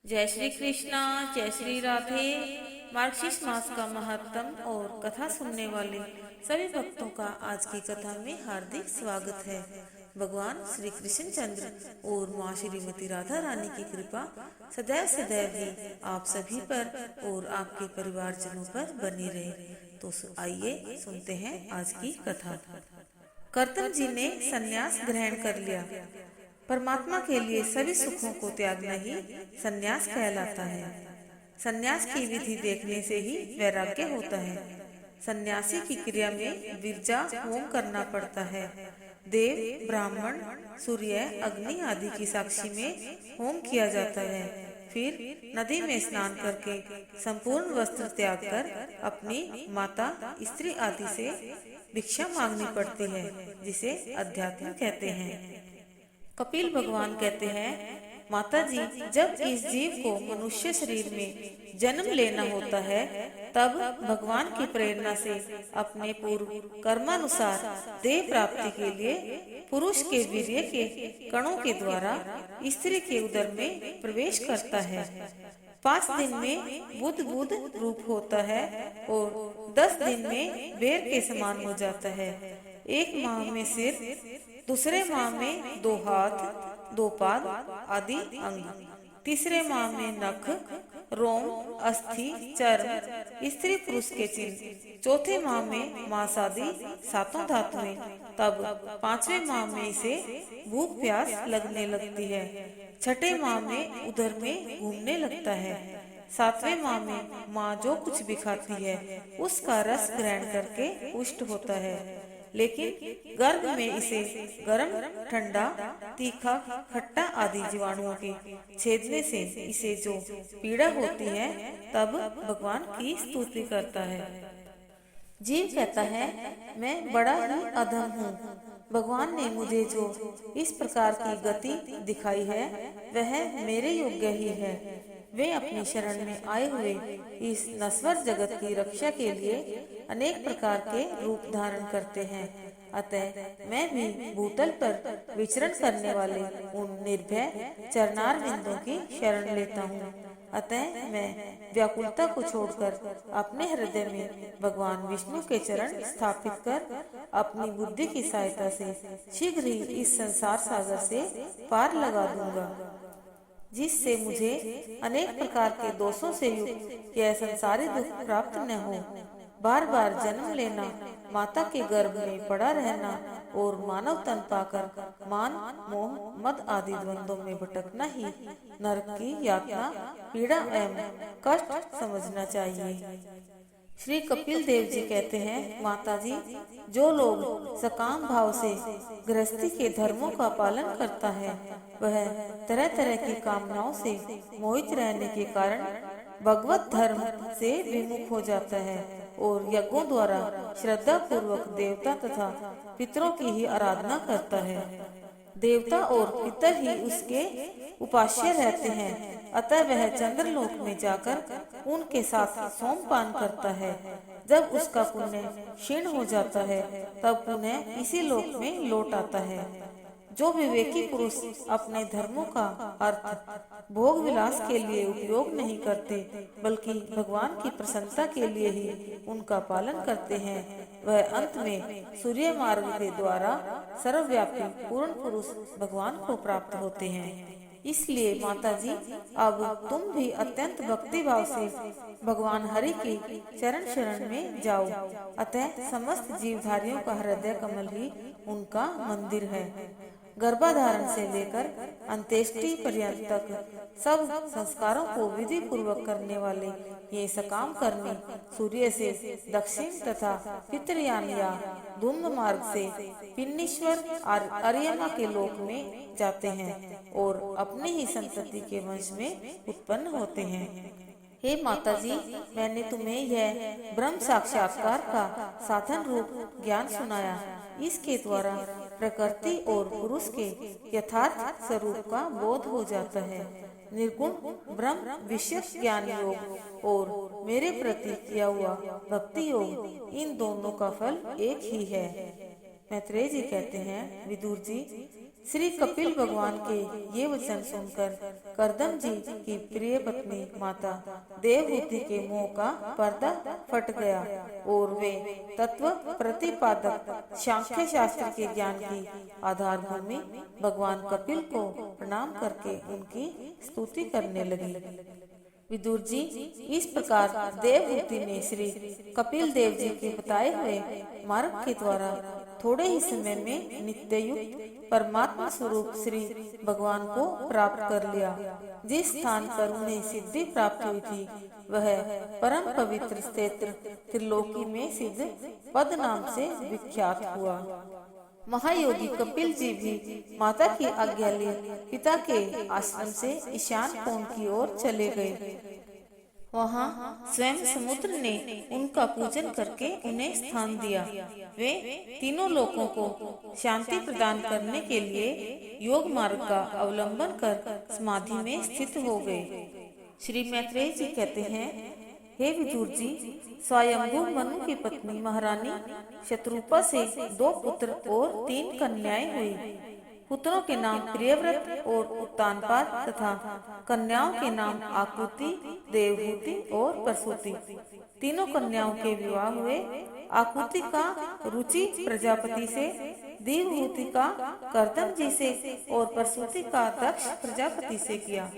जय श्री कृष्णा, जय श्री राधे। मार्गशीर्ष मास का महत्तम और कथा सुनने वाले सभी भक्तों का आज की कथा में हार्दिक स्वागत है। भगवान श्री कृष्ण चंद्र और माँ श्रीमती राधा रानी की कृपा सदैव सदैव ही आप सभी पर और आपके परिवारजनों पर बनी रहे। तो आइए सुनते हैं आज की कथा। कर्तन जी ने संन्यास ग्रहण कर लिया। परमात्मा के लिए सभी सुखों को त्यागना ही संन्यास कहलाता है। संन्यास की विधि देखने से ही वैराग्य होता है। सन्यासी की क्रिया में विरजा होम करना पड़ता है। देव, ब्राह्मण, सूर्य, अग्नि आदि की साक्षी में होम किया जाता है। फिर नदी में स्नान करके संपूर्ण वस्त्र त्याग कर अपनी माता, स्त्री आदि से भिक्षा मांगनी पड़ती है, जिसे अध्यात्म कहते हैं। कपिल भगवान कहते हैं, माता जी, जब इस जीव को मनुष्य शरीर में जन्म लेना होता है, तब भगवान की प्रेरणा से अपने पूर्व कर्मानुसार देह प्राप्ति के लिए पुरुष के वीर्य के कणों के द्वारा स्त्री के उदर में प्रवेश करता है। 5 दिन में बुध रूप होता है और 10 दिन में बेर के समान हो जाता है। 1 माह में सिर, दूसरे माह में 2 हाथ, 2 पाद आदि अंग, तीसरे माह में नख, रोम, अस्थि, चर्म, स्त्री पुरुष के चिन्ह, चौथे माह में मांस आदि 7 धातुएं, तब 5वें माह में इसे भूख प्यास लगने लगती है। 6ठे माह में उदर में घूमने लगता है। 7वें माह में माँ जो कुछ भी खाती है उसका रस ग्रहण करके पुष्ट होता है, लेकिन गर्भ में इसे गर्म, ठंडा, तीखा, खट्टा आदि जीवाणुओं के छेदने से इसे जो पीड़ा होती है, तब भगवान की स्तुति करता है। जीव कहता है, मैं बड़ा ही अधम हूँ। भगवान ने मुझे जो इस प्रकार की गति दिखाई है वह मेरे योग्य ही है। वे अपनी शरण में आए हुए इस नश्वर जगत की रक्षा के लिए अनेक प्रकार के रूप धारण करते हैं। अतः मैं भी भूतल पर विचरण करने वाले उन निर्भय चरणार बिंदों की शरण लेता हूँ। अतः मैं व्याकुलता को छोड़कर अपने हृदय में भगवान विष्णु के चरण स्थापित कर अपनी बुद्धि की सहायता से शीघ्र ही इस संसार सागर से पार लगा दूंगा, जिससे मुझे अनेक प्रकार के दोषों से युक्त यह संसारी दुख प्राप्त न हो। बार बार जन्म लेना, माता के गर्भ में पड़ा रहना और मानव तन पाकर मान, मोह, मद आदि द्वंद्वों में भटकना ही नरक की यातना, पीड़ा एवं कष्ट समझना चाहिए। श्री कपिल देव जी कहते हैं, माता जी, जो लोग सकाम भाव से गृहस्थी के धर्मों का पालन करता है, वह तरह तरह की कामनाओं से मोहित रहने के कारण भगवत धर्म से विमुख हो जाता है और यज्ञों द्वारा श्रद्धा पूर्वक देवता तथा पितरों की ही आराधना करता है। देवता और पितर ही उसके उपास्य रहते हैं। अतः वह चंद्रलोक में जाकर उनके साथ सोमपान करता है। जब उसका पुण्य क्षीण हो जाता है, तब पुनः इसी लोक में लौट आता है। जो विवेकी पुरुष अपने धर्मों का अर्थ भोग विलास के लिए उपयोग नहीं करते, बल्कि भगवान की प्रसन्नता के लिए ही उनका पालन करते हैं, वह अंत में सूर्य मार्ग के द्वारा सर्वव्यापी पूर्ण पुरुष भगवान को प्राप्त होते हैं। इसलिए माता जी, अब तुम भी अत्यंत भक्ति भाव से भगवान हरि की चरण शरण में जाओ। अतः समस्त जीवधारियों का हृदय कमल ही उनका मंदिर है। गर्भाधारण से लेकर अंत्येष्टि पर्यंत तक सब संस्कारों को विधि पूर्वक करने वाले ये सकाम कर्मी सूर्य से दक्षिण तथा पितृयान या धूम्र मार्ग से पिन्नीश्वर अर्यमा के लोक में जाते हैं और अपनी ही संतति के वंश में उत्पन्न होते हैं। हे माता जी, मैंने तुम्हें यह ब्रह्म साक्षात्कार का साधन रूप ज्ञान सुनाया। इसके द्वारा प्रकृति और पुरुष के यथार्थ स्वरूप का बोध हो जाता है। निर्गुण ब्रह्म विषय ज्ञान योग और मेरे प्रति किया हुआ भक्ति योग, इन दोनों का फल एक ही है। मैत्रेय जी कहते हैं, विदुर जी, श्री कपिल भगवान के ये वचन सुनकर करदम जी की प्रिय पत्नी माता देवहूति के मुंह का पर्दा फट गया और वे तत्व प्रतिपादक सांख्य शास्त्र के ज्ञान की आधारभूमि भगवान कपिल को प्रणाम करके उनकी स्तुति करने लगी। विदुर जी, इस प्रकार देवहूति ने श्री कपिल देव जी के बताए हुए मार्ग के द्वारा थोड़े ही समय में नित्ययुक्त परमात्मा स्वरूप श्री भगवान को प्राप्त कर लिया। जिस स्थान पर उन्हें सिद्धि प्राप्त हुई थी वह परम पवित्र क्षेत्र त्रिलोकी में सिद्ध पद नाम से विख्यात हुआ। महायोगी कपिल जी भी माता की आज्ञा लिए पिता के आश्रम से ईशान कोण की ओर चले गए। वहाँ स्वयं समुद्र ने उनका पूजन करके उन्हें स्थान दिया। वे तीनों लोगों को शांति प्रदान करने के लिए योग मार्ग का अवलंबन कर समाधि में स्थित हो गए। श्री मैत्रेय जी कहते हैं, हे विदुर जी, स्वयंभू मनु की पत्नी महारानी शत्रुपा से 2 पुत्र और 3 कन्याएं हुई। पुत्रों के नाम प्रियव्रत और उत्तानपाद तथा कन्याओं के नाम आकुति, देवहूति और प्रसूति। तीनों कन्याओं के विवाह हुए। आकुति का रुचि प्रजापति से, देवहूति का करदम जी से और प्रसूति का दक्ष प्रजापति से किया।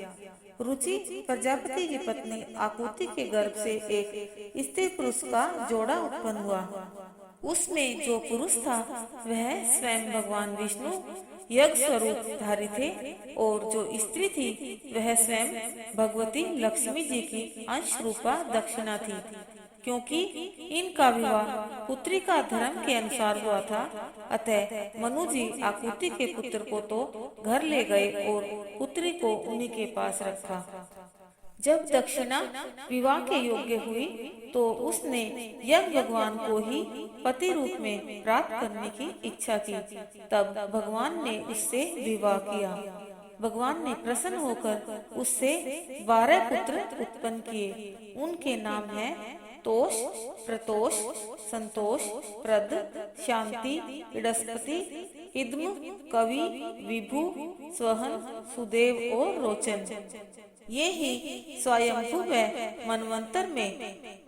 रुचि प्रजापति की पत्नी आकुति के गर्भ से एक स्त्री पुरुष का जोड़ा उत्पन्न हुआ। उसमें जो पुरुष था वह स्वयं भगवान विष्णु यज्ञ स्वरूप धारी थे और जो स्त्री थी वह स्वयं भगवती लक्ष्मी जी की अंश रूपा दक्षिणा थी। क्योंकि इनका विवाह पुत्री का धर्म के अनुसार हुआ था, अतः मनु जी आकुति के पुत्र को तो घर ले गए और पुत्री को उन्हीं के पास रखा। जब दक्षिणा विवाह के योग्य हुई तो उसने यज्ञ भगवान को ही पति रूप में प्राप्त करने की इच्छा की। तब भगवान ने उससे विवाह किया। भगवान ने प्रसन्न होकर उससे 12 पुत्र उत्पन्न किए। उनके नाम हैं तोष, प्रतोष, संतोष, प्रद, शांति, इडस्पति, इद्म, कवि, विभु, स्वहन, सुदेव और रोचन। ये ही स्वयंभू व मनवंतर में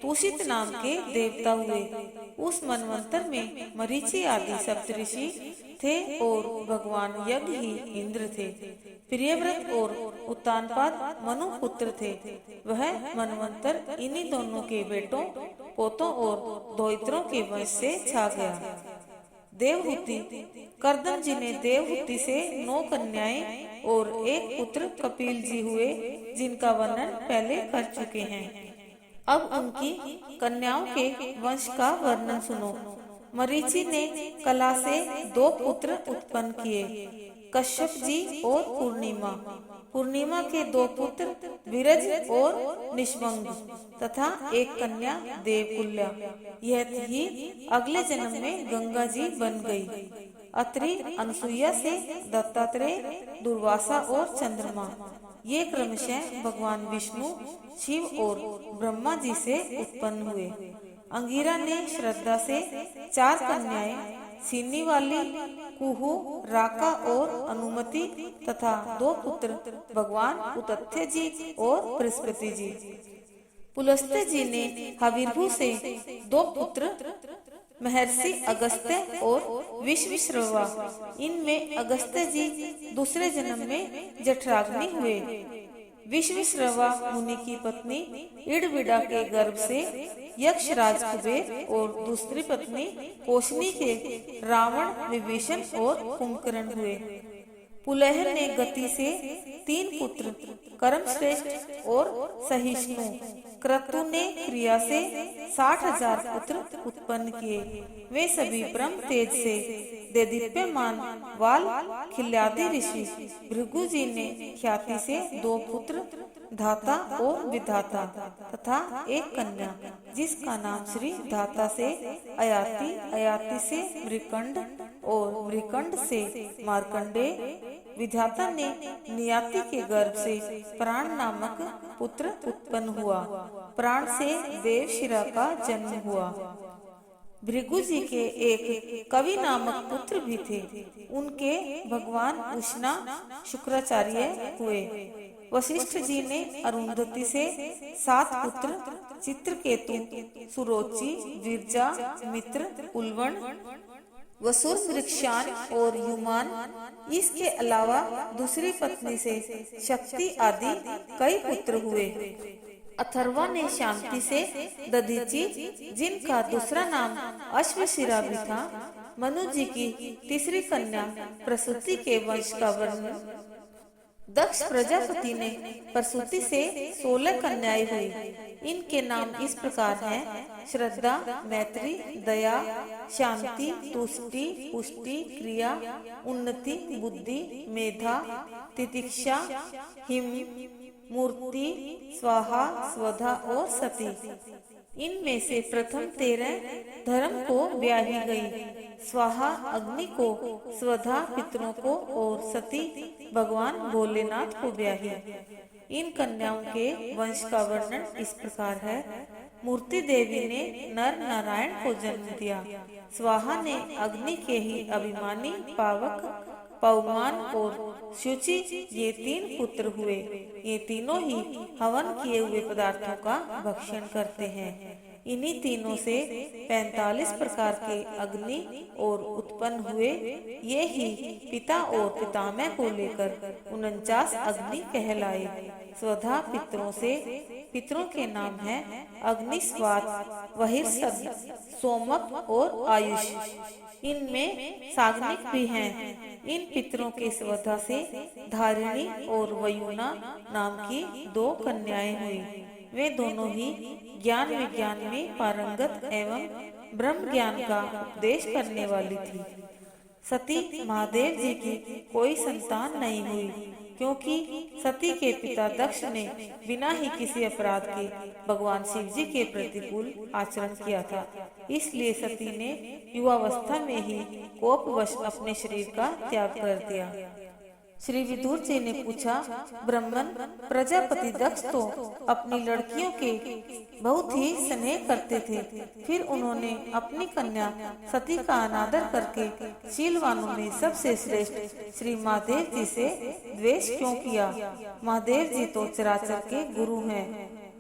तुषित नाम के देवता हुए। उस मनवंतर में मरीचि आदि सप्तऋषि थे और भगवान यज्ञ ही इंद्र थे। प्रियव्रत और उत्तानपाद मनु पुत्र थे। वह मनवंतर इन्हीं दोनों के बेटों, पोतों और दोहित्रों के वंश से छा गया। देवहूति, करदम जी ने देवहूति से 9 कन्याएं और 1 पुत्र कपिल जी हुए, जिनका वर्णन पहले कर चुके हैं। अब उनकी कन्याओं के वंश का वर्णन सुनो। मरीचि ने कला से 2 पुत्र उत्पन्न किए, कश्यप जी और पूर्णिमा। पूर्णिमा के 2 पुत्र विरज और निष्वंग तथा 1 कन्या देवकुल्या। यह ही अगले जन्म में गंगा जी बन गई। अत्रि अनसुईया से दत्तात्रेय, दुर्वासा और चंद्रमा। ये क्रमशः भगवान विष्णु, शिव और ब्रह्मा जी से उत्पन्न हुए। अंगिरा ने श्रद्धा से 4 कन्याएं, सीनी वाली, कुहू, राका और अनुमति तथा 2 पुत्र भगवान उतथ्य जी और बृहस्पति जी। पुलस्त्य जी ने हविर्भु से 2 पुत्र महर्षि अगस्त्य और विश्वश्रवा। इनमें अगस्त्य जी दूसरे जन्म में जठराग्नि हुए। विश्वश्रवा मुनि की पत्नी इड़विड़ा के गर्भ से यक्षराज कुबेर और दूसरी पत्नी पोषणी के रावण, विभीषण और कुंभकर्ण हुए। पुलह ने गति से 3 पुत्र कर्मश्रेष्ठ और सहिष्णु। क्रतु ने क्रिया से 60,000 पुत्र उत्पन्न किए। वे सभी ब्रह्म तेज से देदीप्यमान वाल खिल्यादि ऋषि। भृगु जी ने ख्याति से 2 पुत्र धाता और विधाता तथा 1 कन्या, जिसका नाम श्री धाता से अयाति, अयाति से मृकंड और मृकंड से मार्कंडेय। विधाता ने नियाति के गर्भ से प्राण नामक पुत्र उत्पन्न हुआ। प्राण से देवशिरा का जन्म हुआ। भृगु जी के एक कवि नामक पुत्र भी थे। उनके भगवान उष्णा शुक्राचार्य हुए। वशिष्ठ जी ने अरुंधति से 7 पुत्र चित्रकेतु, सुरोचि, विरजा, मित्र, उल्वण, वसुर, वृक्षान और युमान, इसके अलावा दूसरी पत्नी से शक्ति आदि कई पुत्र हुए। अथर्वा ने शांति से दधीचि, जिनका दूसरा नाम अश्वशिरा भी था, मनु जी की तीसरी कन्या प्रसूति के वंश का वर्णन। दक्ष प्रजापति ने प्रसूति से 16 कन्याएं हुई। इनके नाम इस प्रकार हैं: श्रद्धा, मैत्री, दया, शांति, तुष्टि, पुष्टि, क्रिया, उन्नति, बुद्धि, मेधा, तितिक्षा, हिम, मूर्ति, स्वाहा, स्वधा और सती। इनमें से प्रथम 13 धर्म को ब्याही गई। स्वाहा अग्नि को, स्वधा पितरों को और सती भगवान भोलेनाथ को ब्याही। इन कन्याओं के वंश का वर्णन इस प्रकार है: मूर्ति देवी ने नर नारायण को जन्म दिया। स्वाहा ने अग्नि के ही अभिमानी पावक, पवमान और शुचि, ये 3 पुत्र हुए। ये तीनों ही हवन किए हुए पदार्थों का भक्षण करते हैं। इन्हीं तीनों से 45 प्रकार के अग्नि और उत्पन्न हुए। ये ही पिता और पितामह को लेकर 49 अग्नि कहलाए। स्वधा पितरों से पितरों के नाम हैं अग्निस्वात, वहिर्सद, सोमक और आयुष। इनमें साग्निक भी हैं। इन पितरों के स्वधा से धारिणी और वयुना नाम की 2 कन्याएं हुई। वे दोनों ही ज्ञान विज्ञान में पारंगत एवं ब्रह्म ज्ञान का उपदेश करने वाली थी। सती महादेव जी की कोई संतान नहीं हुई, क्योंकि सती के पिता दक्ष ने बिना ही किसी अपराध के भगवान शिव जी के प्रतिकूल आचरण किया था। इसलिए सती ने युवावस्था में ही कोपवश अपने शरीर का त्याग कर दिया। श्री विदुर जी ने पूछा, ब्राह्मण प्रजापति दक्ष तो अपनी लड़कियों के बहुत ही स्नेह करते थे, फिर उन्होंने अपनी कन्या सती का अनादर करके शीलवानों में सबसे श्रेष्ठ श्री महादेव जी से द्वेष क्यों किया? महादेव जी तो चराचर के गुरु हैं,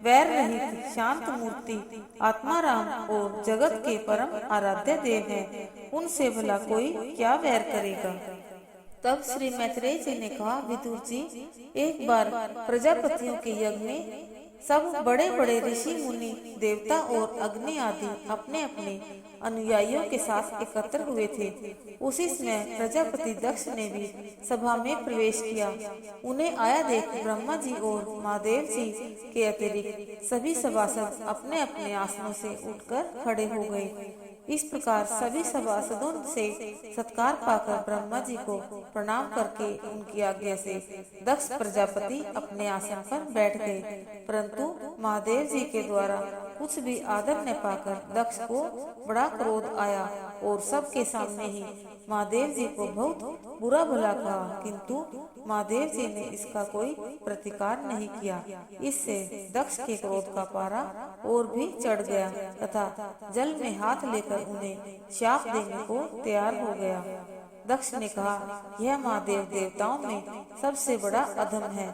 वैर रहित शांत मूर्ति, आत्माराम और जगत के परम आराध्य देव हैं। उनसे भला कोई क्या वैर करेगा? तब श्री मैत्रेय जी ने कहा, विदुर जी, एक बार प्रजापतियों के यज्ञ में सब बड़े बड़े ऋषि मुनि देवता और अग्नि आदि अपने अपने अनुयायियों के साथ एकत्र हुए थे। उसी समय प्रजापति दक्ष ने भी सभा में प्रवेश किया। उन्हें आया देख ब्रह्मा जी और महादेव जी के अतिरिक्त सभी सभासद अपने अपने आसनों से उठकर खड़े हो गए। इस प्रकार सभी सभासदों से सत्कार पाकर ब्रह्मा जी को प्रणाम करके उनकी आज्ञा से दक्ष प्रजापति अपने आसन पर बैठ गए। परंतु महादेव जी के द्वारा कुछ भी आदर न पाकर दक्ष को बड़ा क्रोध आया और सबके सामने ही महादेव जी को बहुत बुरा भला कहा, किंतु महादेव जी ने इसका कोई प्रतिकार नहीं किया। इससे दक्ष के क्रोध का पारा और भी चढ़ गया तथा जल में हाथ लेकर उन्हें शाप देने को तैयार हो गया। दक्ष ने कहा, यह महादेव देवताओं में सबसे बड़ा अधम है।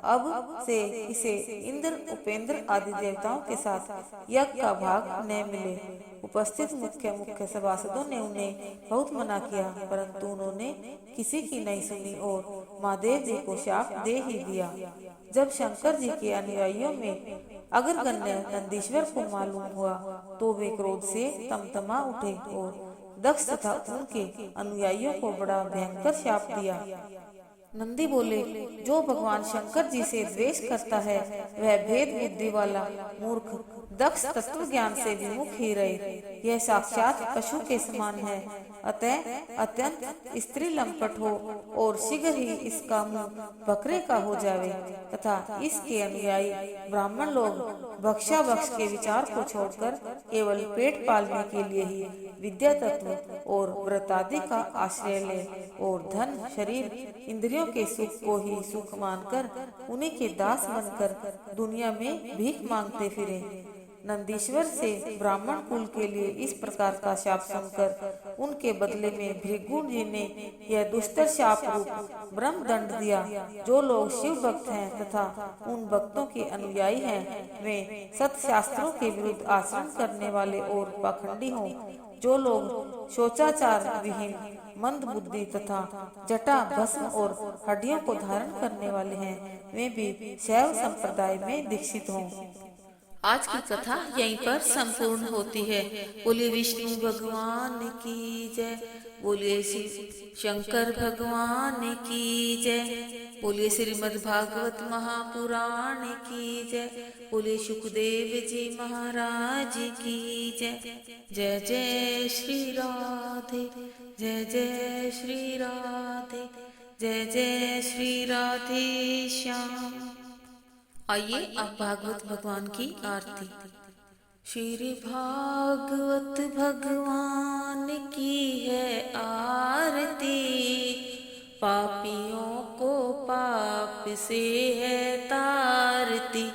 अब से इसे इंद्र, उपेंद्र आदि देवताओं के साथ यज्ञ का भाग न मिले। उपस्थित मुख्य सभासदों ने उन्हें बहुत मना किया, परंतु उन्होंने किसी की नहीं सुनी और महादेव जी को शाप दे ही दिया। जब शंकर जी के अनुयायियों में अग्रगण्य नंदीश्वर को मालूम हुआ तो वे क्रोध से तमतमा उठे और दक्ष तथा उनके अनुयायियों को बड़ा भयंकर शाप दिया। नंदी बोले, जो भगवान शंकर जी से द्वेष करता है वह भेद बुद्धि वाला मूर्ख दक्ष तत्व ज्ञान से विमुख ही रहे। यह साक्षात पशु के समान है, अतः अत्यंत स्त्री लंपट हो और शीघ्र ही इसका मुंह बकरे का हो जावे तथा इसके अनुयायी ब्राह्मण लोग भक्षा भक्ष के विचार को छोड़कर केवल पेट पालने के लिए ही विद्या तत्व और व्रत आदि का आश्रय ले और धन, शरीर, इंद्रियों के सुख को ही सुख मानकर उन्हीं के दास बनकर दुनिया में भीख मांगते फिरे। नंदीश्वर से ब्राह्मण कुल के लिए इस प्रकार का शाप सुनकर उनके बदले में भृगु जी ने यह दुष्टर शाप रूप ब्रह्म दंड दिया। जो लोग शिव भक्त हैं तथा उन भक्तों के अनुयायी हैं, वे सत्शास्त्रों के विरुद्ध आचरण करने वाले और पाखंडी हों। जो लोग शोचाचार विहीन, मंद बुद्धि तथा जटा, भस्म और हड्डियों को धारण करने वाले हैं, वे भी शैव संप्रदाय में दीक्षित हों। आज की कथा यहीं पर संपूर्ण होती है। बोलिए विष्णु भगवान की जय, बोलिए शिव शंकर भगवान की जय, बोलिए श्रीमद् भागवत महापुराण की जय, बोलिए सुखदेव जी महाराज की जय। जय जय श्री राधे, जय जय श्री राधे, जय जय श्री राधे श्याम। आइए अब भागवत भगवान की आरती। श्री भागवत भगवान की है आरती, पापियों को पाप से है तारती।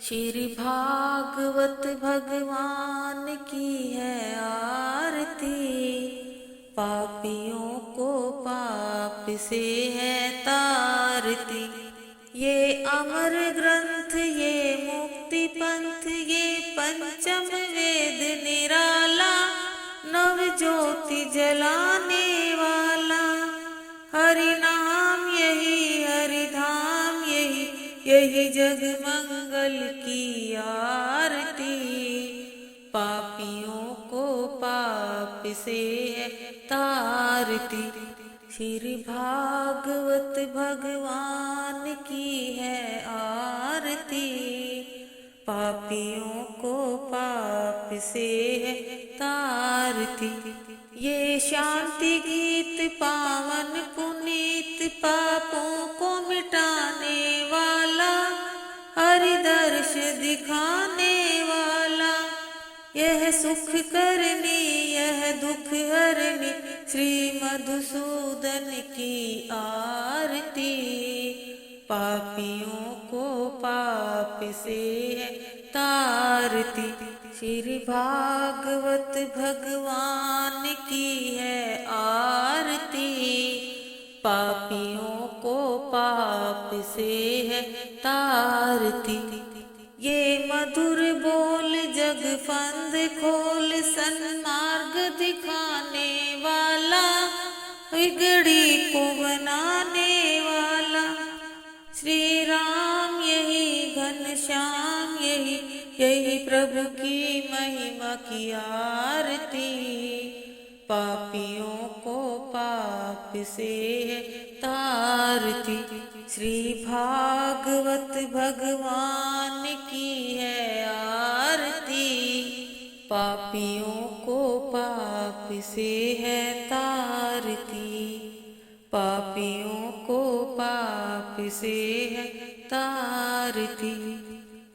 श्री भागवत भगवान की है आरती, पापियों को पाप से है तारती। ये अमर ग्रंथ, ये मुक्ति पंथ, ये पंचम वेद निराला, नव ज्योति जलाने वाला। हरि नाम यही, हरि धाम यही, यही जग मंगल की आरती। पापियों को पाप से है तारती। श्री भागवत भगवान की है आरती, पापियों को पाप से है तारती। ये शांति गीत पावन पुनीत, पापों को मिटाने वाला, हरि दर्श दिखाने वाला। यह सुख करनी, यह दुख हरनी, श्री मधुसूदन की आरती। पापियों को पाप से है तारती। श्री भागवत भगवान की है आरती, पापियों को पाप से है तारती। ये मधुर बोल जग फंद खोल, सन्मार्ग दिखाने वाला, बिगड़ी को बनाने वाला। श्री राम यही, घनश्याम यही, यही प्रभु की महिमा की आरती। पापियों को पाप से है तारती। श्री भागवत भगवान की है आरती, पापियों को पाप से है तारती। पापियों को पाप से है तारती।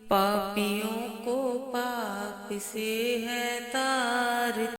पापियों को पाप से है तारती।